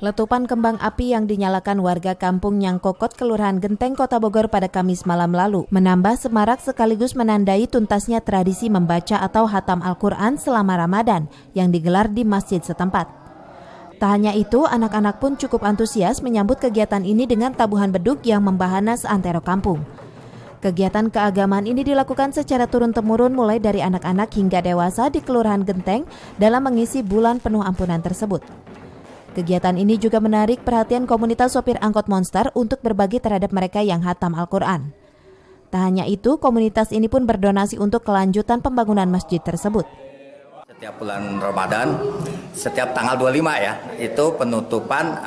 Letupan kembang api yang dinyalakan warga kampung Nyangkokot, Kelurahan Genteng, Kota Bogor pada Kamis malam lalu menambah semarak sekaligus menandai tuntasnya tradisi membaca atau hatam Al-Quran selama Ramadan yang digelar di masjid setempat. Tak hanya itu, anak-anak pun cukup antusias menyambut kegiatan ini dengan tabuhan beduk yang membahana seantero kampung. Kegiatan keagamaan ini dilakukan secara turun-temurun mulai dari anak-anak hingga dewasa di Kelurahan Genteng dalam mengisi bulan penuh ampunan tersebut. Kegiatan ini juga menarik perhatian komunitas sopir angkot Monster untuk berbagi terhadap mereka yang hatam Al-Quran. Tak hanya itu, komunitas ini pun berdonasi untuk kelanjutan pembangunan masjid tersebut. Setiap bulan Ramadan, setiap tanggal 25 ya, itu penutupan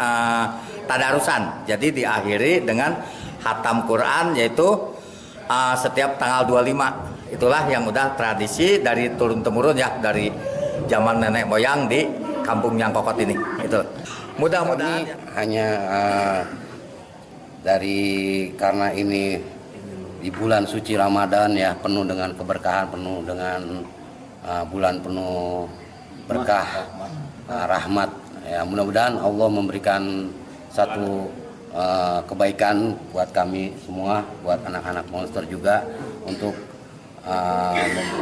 tadarusan. Jadi diakhiri dengan hatam Quran, yaitu setiap tanggal 25. Itulah yang udah tradisi dari turun-temurun ya, dari zaman nenek moyang di kampung Nyangkokot ini. Itu mudah-mudahan hanya karena ini di bulan suci Ramadan ya, penuh dengan keberkahan, penuh dengan bulan penuh berkah, rahmat ya, mudah-mudahan Allah memberikan satu kebaikan buat kami semua, buat anak-anak Monster juga, untuk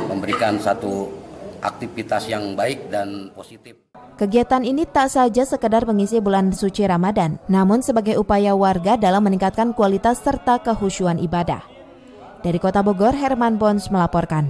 memberikan satu aktivitas yang baik dan positif. Kegiatan ini tak saja sekedar mengisi bulan suci Ramadan, namun sebagai upaya warga dalam meningkatkan kualitas serta kehusyuan ibadah. Dari Kota Bogor, Herman Bons melaporkan.